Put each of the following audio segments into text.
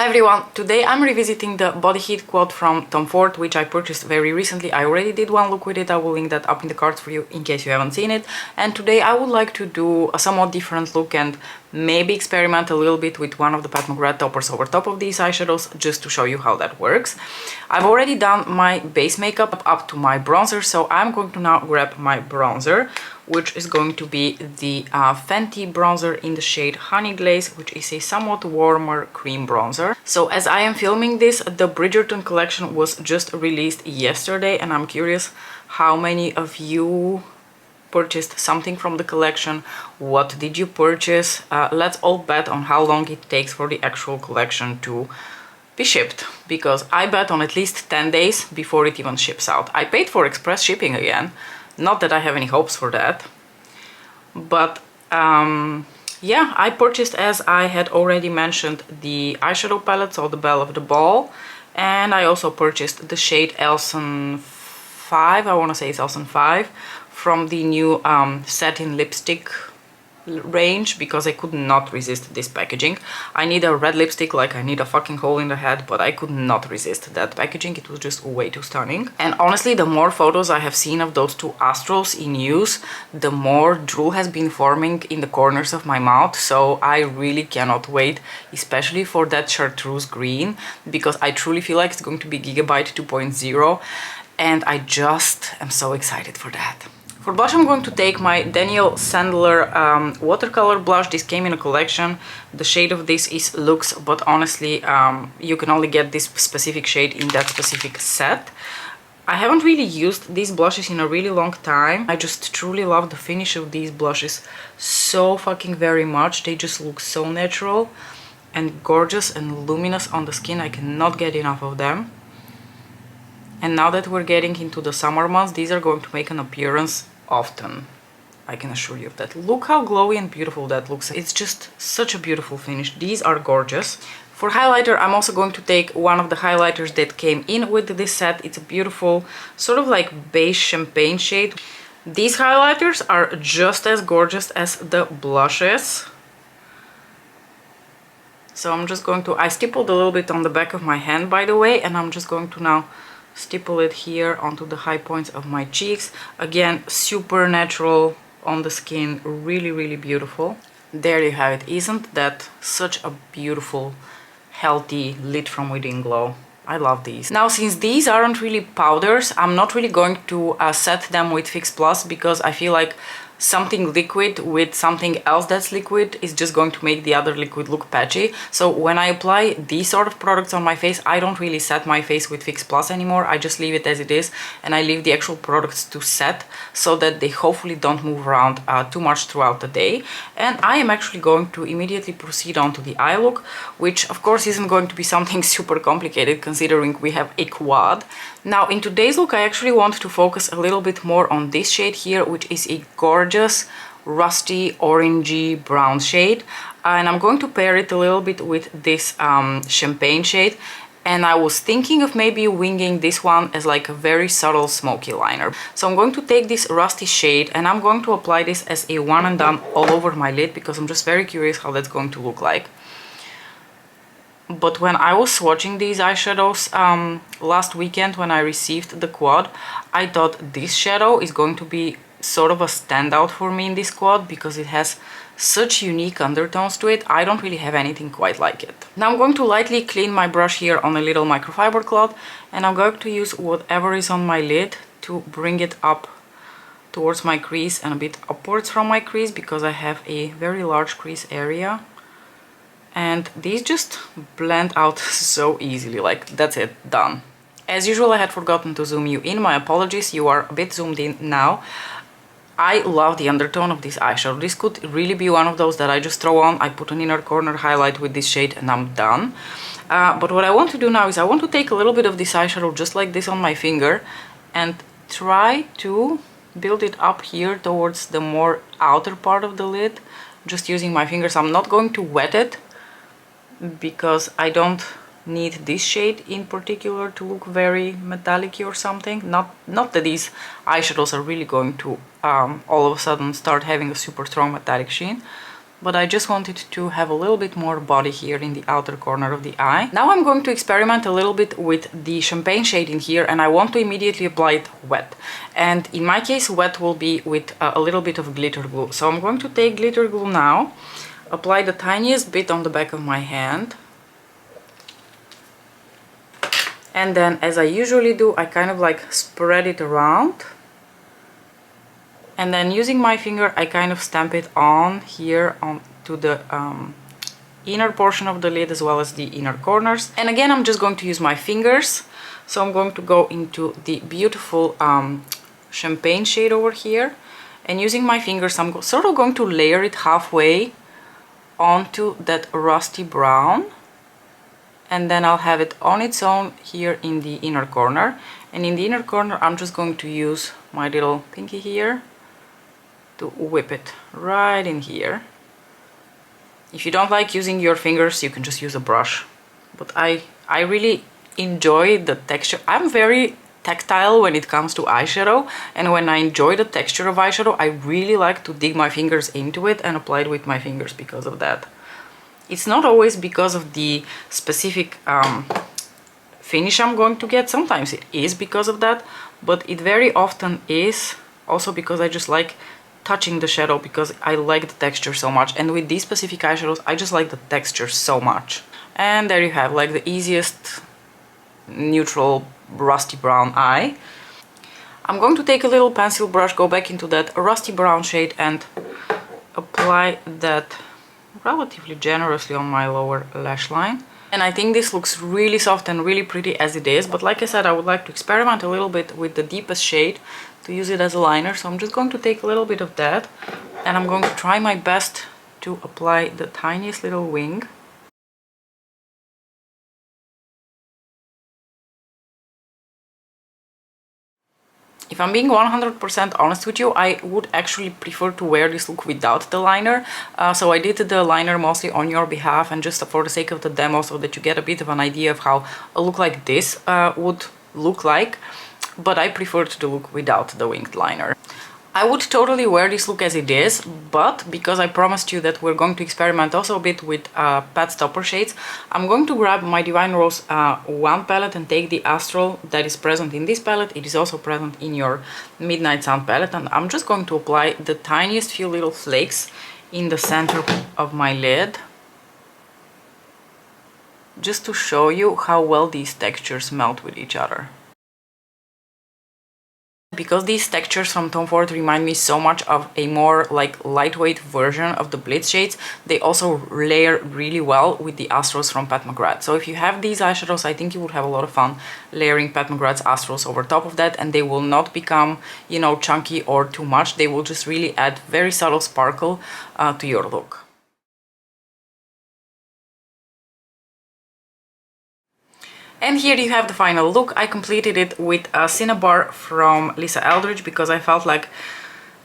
Hi everyone, today I'm revisiting the Body Heat quad from Tom Ford, which I purchased very recently. I already did one look with it. I will link that up in the cards for you in case you haven't seen it. And today I would like to do a somewhat different look and maybe experiment a little bit with one of the Pat McGrath toppers over top of these eyeshadows, just to show you how that works. I've already done my base makeup up to my bronzer, so I'm going to now grab my bronzer, which is going to be the Fenty bronzer in the shade Honey Glaze, which is a somewhat warmer cream bronzer. So as I am filming this, the Bridgerton collection was just released yesterday, and I'm curious how many of you purchased something from the collection. What did you purchase? Let's all bet on how long it takes for the actual collection to be shipped, because I bet on at least 10 days before it even ships out. I paid for express shipping again. Not that I have any hopes for that, but yeah, I purchased, as I had already mentioned, the eyeshadow palette, so the Belle of the Ball, and I also purchased the shade Elson 5, I want to say it's Elson 5, from the new satin lipstick range, because I could not resist this packaging. I need a red lipstick like I need a fucking hole in the head, but I could not resist that packaging. It was just way too stunning. And honestly, the more photos I have seen of those two Astros in use, the more drool has been forming in the corners of my mouth. So I really cannot wait, especially for that chartreuse green, because I truly feel like it's going to be Gigabyte 2.0, and I just am so excited for that. For blush, I'm going to take my Daniel Sandler watercolor blush. This came in a collection. The shade of this is Luxe, but honestly, you can only get this specific shade in that specific set. I haven't really used these blushes in a really long time. I just truly love the finish of these blushes so fucking very much. They just look so natural and gorgeous and luminous on the skin. I cannot get enough of them. And now that we're getting into the summer months, these are going to make an appearance often. I can assure you of that. Look how glowy and beautiful that looks. It's just such a beautiful finish. These are gorgeous. For highlighter, I'm also going to take one of the highlighters that came in with this set. It's a beautiful, sort of like beige champagne shade. These highlighters are just as gorgeous as the blushes. So I'm just going to, I stippled a little bit on the back of my hand, by the way, and I'm just going to now stipple it here onto the high points of my cheeks. Again, super natural on the skin, really, really beautiful. There you have it. Isn't that such a beautiful, healthy, lit from within glow? I love these. Now, since these aren't really powders, I'm not really going to set them with Fix Plus, because I feel like something liquid with something else that's liquid is just going to make the other liquid look patchy. So when I apply these sort of products on my face, I don't really set my face with Fix Plus anymore. I just leave it as it is, and I leave the actual products to set so that they hopefully don't move around too much throughout the day. And I am actually going to immediately proceed on to the eye look, which of course isn't going to be something super complicated considering we have a quad. Now, in today's look, I actually want to focus a little bit more on this shade here, which is a gorgeous rusty orangey brown shade, and I'm going to pair it a little bit with this champagne shade. And I was thinking of maybe winging this one as like a very subtle smoky liner. So I'm going to take this rusty shade and I'm going to apply this as a one and done all over my lid, because I'm just very curious how that's going to look like. But when I was swatching these eyeshadows last weekend when I received the quad, I thought this shadow is going to be sort of a standout for me in this quad, because it has such unique undertones to it. I don't really have anything quite like it. Now I'm going to lightly clean my brush here on a little microfiber cloth, and I'm going to use whatever is on my lid to bring it up towards my crease and a bit upwards from my crease, because I have a very large crease area. And these just blend out so easily, like that's it, done. As usual, I had forgotten to zoom you in. My apologies, you are a bit zoomed in now. I love the undertone of this eyeshadow. This could really be one of those that I just throw on. I put an inner corner highlight with this shade and I'm done. But what I want to do now is I want to take a little bit of this eyeshadow just like this on my finger and try to build it up here towards the more outer part of the lid, just using my fingers. I'm not going to wet it, because I don't need this shade in particular to look very metallic-y or something. Not that these eyeshadows are really going to all of a sudden start having a super strong metallic sheen, but I just wanted to have a little bit more body here in the outer corner of the eye. Now I'm going to experiment a little bit with the champagne shade in here, and I want to immediately apply it wet. And in my case, wet will be with a little bit of glitter glue. So I'm going to take glitter glue now, apply the tiniest bit on the back of my hand. And then, as I usually do, I kind of like spread it around. And then using my finger, I kind of stamp it on here onto the inner portion of the lid as well as the inner corners. And again, I'm just going to use my fingers. So I'm going to go into the beautiful champagne shade over here. And using my fingers, I'm sort of going to layer it halfway onto that rusty brown. And then I'll have it on its own here in the inner corner. And in the inner corner, I'm just going to use my little pinky here to whip it right in here. If you don't like using your fingers, you can just use a brush. But I really enjoy the texture. I'm very tactile when it comes to eyeshadow, and when I enjoy the texture of eyeshadow, I really like to dig my fingers into it and apply it with my fingers because of that. It's not always because of the specific finish I'm going to get. Sometimes it is because of that, but it very often is also because I just like touching the shadow because I like the texture so much. And with these specific eyeshadows, I just like the texture so much. And there you have like the easiest neutral rusty brown eye. I'm going to take a little pencil brush, go back into that rusty brown shade and apply that relatively generously on my lower lash line. And I think this looks really soft and really pretty as it is, but like I said, I would like to experiment a little bit with the deepest shade to use it as a liner. So I'm just going to take a little bit of that and I'm going to try my best to apply the tiniest little wing. If I'm being 100% honest with you, I would actually prefer to wear this look without the liner. So I did the liner mostly on your behalf and just for the sake of the demo, so that you get a bit of an idea of how a look like this would look like. But I prefer to look without the winged liner. I would totally wear this look as it is, but because I promised you that we're going to experiment also a bit with pat stopper shades, I'm going to grab my Divine Rose 1 palette and take the Astral that is present in this palette. It is also present in your Midnight Sun palette, and I'm just going to apply the tiniest few little flakes in the center of my lid, just to show you how well these textures melt with each other. Because these textures from Tom Ford remind me so much of a more like lightweight version of the Blitz shades, they also layer really well with the Astrals from Pat McGrath. So if you have these eyeshadows, I think you would have a lot of fun layering Pat McGrath's Astrals over top of that, and they will not become, you know, chunky or too much. They will just really add very subtle sparkle to your look. And here you have the final look. I completed it with a Cinnabar from Lisa Eldridge because I felt like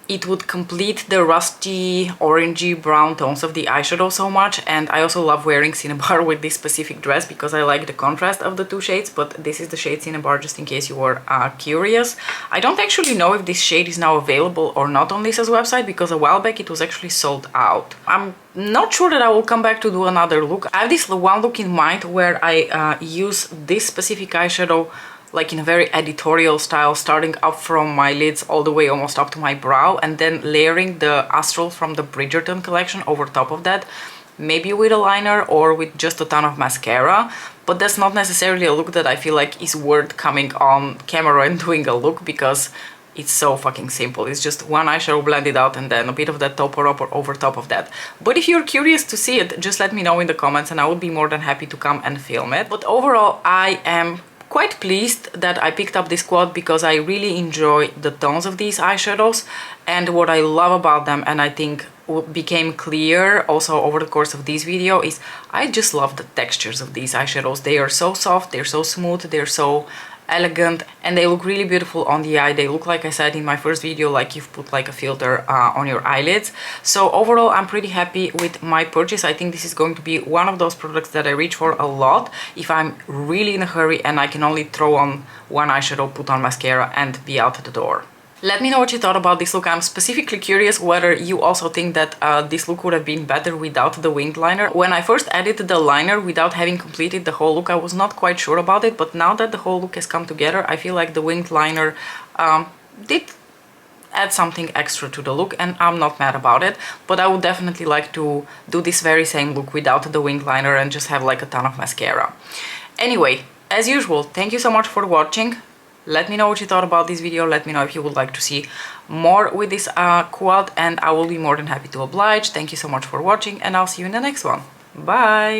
it would complete the rusty, orangey, brown tones of the eyeshadow so much. And I also love wearing Cinnabar with this specific dress because I like the contrast of the two shades, but this is the shade Cinnabar, just in case you were curious. I don't actually know if this shade is now available or not on Lisa's website, because a while back it was actually sold out. I'm not sure that I will come back to do another look. I have this one look in mind where I use this specific eyeshadow like in a very editorial style, starting up from my lids all the way almost up to my brow, and then layering the Astral from the Bridgerton collection over top of that, maybe with a liner or with just a ton of mascara. But that's not necessarily a look that I feel like is worth coming on camera and doing a look, because it's so fucking simple. It's just one eyeshadow blended out and then a bit of that topper up over top of that. But if you're curious to see it, just let me know in the comments and I would be more than happy to come and film it. But overall, I am quite pleased that I picked up this quad because I really enjoy the tones of these eyeshadows, and what I love about them, and I think became clear also over the course of this video, is I just love the textures of these eyeshadows. They are so soft, they're so smooth, they're so elegant, and they look really beautiful on the eye. They look, like I said in my first video, like you've put like a filter on your eyelids. So overall, I'm pretty happy with my purchase. I think this is going to be one of those products that I reach for a lot if I'm really in a hurry and I can only throw on one eyeshadow, put on mascara and be out the door. Let me know what you thought about this look. I'm specifically curious whether you also think that this look would have been better without the winged liner. When I first added the liner without having completed the whole look, I was not quite sure about it, but now that the whole look has come together, I feel like the winged liner did add something extra to the look, and I'm not mad about it. But I would definitely like to do this very same look without the winged liner and just have like a ton of mascara. Anyway, as usual, thank you so much for watching. Let me know what you thought about this video. Let me know if you would like to see more with this quad, and I will be more than happy to oblige. Thank you so much for watching, and I'll see you in the next one. Bye!